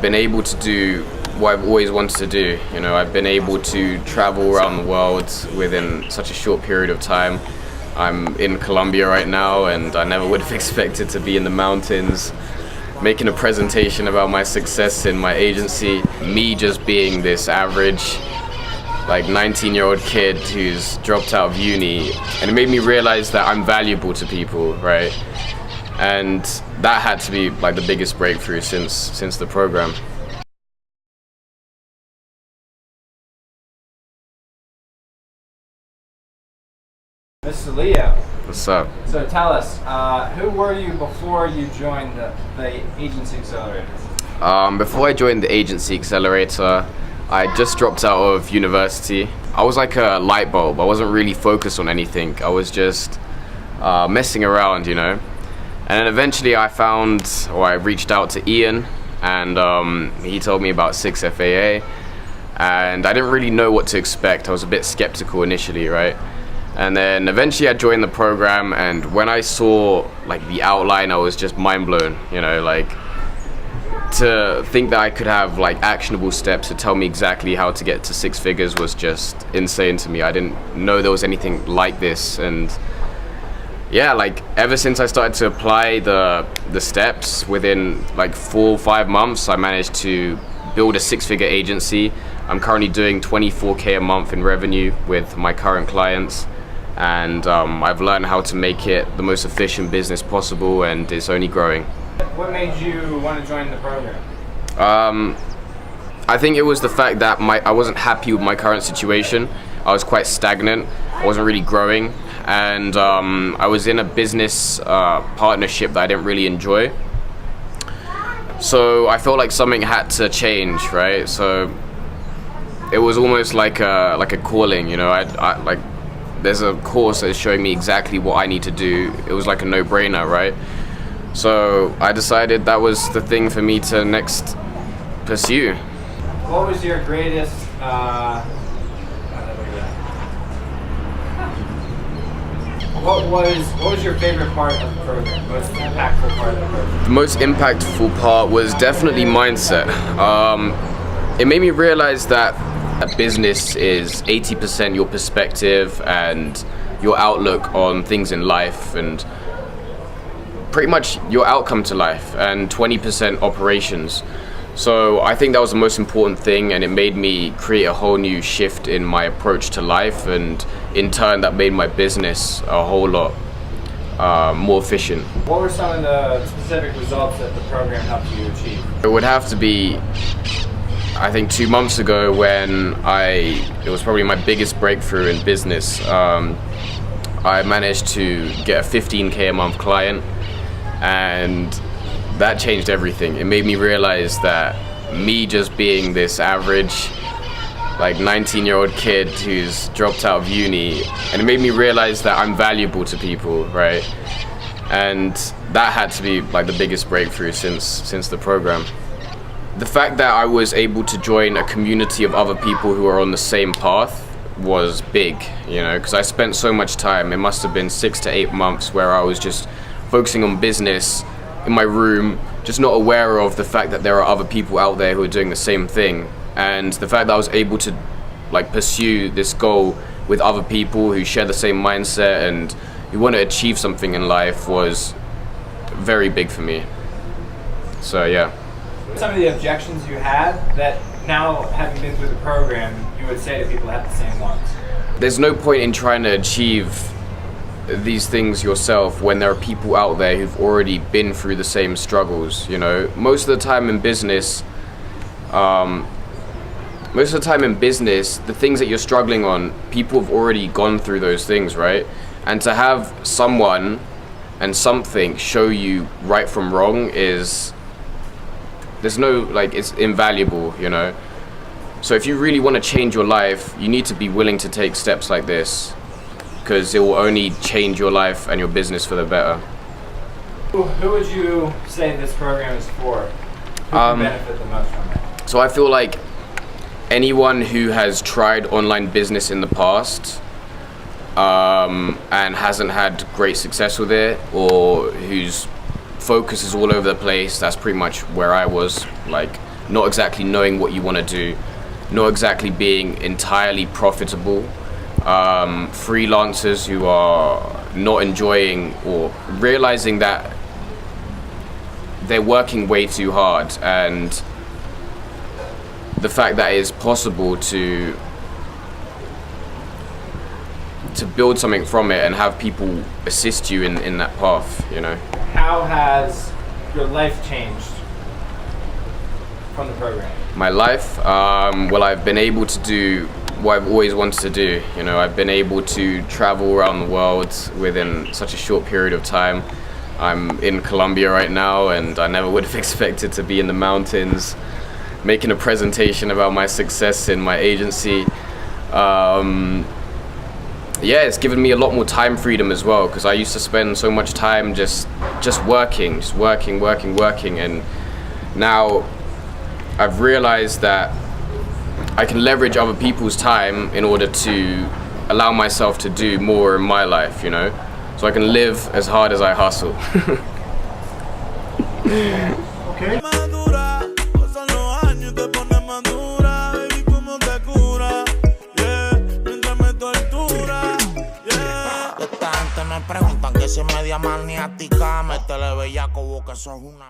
been able to do what I've always wanted to do. You know, I've been able to travel around the world within such a short period of time. I'm in Colombia right now, and I never would have expected to be in the mountains making a presentation about my success in my agency. Me just being this average, like 19-year-old kid who's dropped out of uni, and it made me realize that I'm valuable to people, right? And that had to be like the biggest breakthrough since the program. Mr. Leo. What's up? So tell us, who were you before you joined the Agency Accelerator? Before I joined the Agency Accelerator, I just dropped out of university. I was like a light bulb. I wasn't really focused on anything. I was just messing around, you know. And then eventually I reached out to Ian, and he told me about 6FAA, and I didn't really know what to expect. I was a bit skeptical initially, right? And then eventually I joined the program, and when I saw like the outline, I was just mind blown, you know, like to think that I could have like actionable steps to tell me exactly how to get to six figures was just insane to me. I didn't know there was anything like this. And yeah, like ever since I started to apply the steps, within like 4 or 5 months, I managed to build a 6-figure agency. I'm currently doing 24K a month in revenue with my current clients. And I've learned how to make it the most efficient business possible, and it's only growing. What made you want to join the program? I think it was the fact that I wasn't happy with my current situation. I was quite stagnant. I wasn't really growing, and I was in a business partnership that I didn't really enjoy. So I felt like something had to change, right? So it was almost like a calling, you know. There's a course that is showing me exactly what I need to do. It was like a no-brainer, right? So I decided that was the thing for me to next pursue. What was your greatest, what was your favorite part of the program, most impactful part of the program? The most impactful part was definitely mindset. It made me realize that a business is 80% your perspective and your outlook on things in life, and pretty much your outcome to life, and 20% operations. So I think that was the most important thing, and it made me create a whole new shift in my approach to life, and in turn that made my business a whole lot more efficient. What were some of the specific results that the program helped you achieve? It would have to be, I think, 2 months ago, when it was probably my biggest breakthrough in business. I managed to get a 15K a month client, and that changed everything. It made me realize that me just being this average, like 19-year-old kid who's dropped out of uni, and it made me realize that I'm valuable to people, right? And that had to be like the biggest breakthrough since the program. The fact that I was able to join a community of other people who are on the same path was big, you know, because I spent so much time. It must have been 6 to 8 months where I was just focusing on business in my room, just not aware of the fact that there are other people out there who are doing the same thing. And the fact that I was able to like pursue this goal with other people who share the same mindset and who want to achieve something in life was very big for me. So yeah. Some of the objections you had that now, having been through the program, you would say to people that have the same ones? There's no point in trying to achieve these things yourself when there are people out there who've already been through the same struggles, you know. Most of the time in business, the things that you're struggling on, people have already gone through those things, right? And to have someone and something show you right from wrong it's invaluable, you know. So if you really want to change your life, you need to be willing to take steps like this, because it will only change your life and your business for the better. Who would you say this program is for? Who can benefit the most from it? So I feel like anyone who has tried online business in the past and hasn't had great success with it, or whose focus is all over the place. That's pretty much where I was. Like, not exactly knowing what you want to do, not exactly being entirely profitable, freelancers who are not enjoying or realizing that they're working way too hard, and the fact that it is possible to build something from it and have people assist you in that path, you know. How has your life changed from the program? My life, well, I've been able to do what I've always wanted to do. You know, I've been able to travel around the world within such a short period of time. I'm in Colombia right now, and I never would have expected to be in the mountains making a presentation about my success in my agency. Yeah, it's given me a lot more time freedom as well, because I used to spend so much time just working, and now I've realized that I can leverage other people's time in order to allow myself to do more in my life, you know? So I can live as hard as I hustle. Okay. Me preguntan que si es media maniática, métele bellaco, que eso es una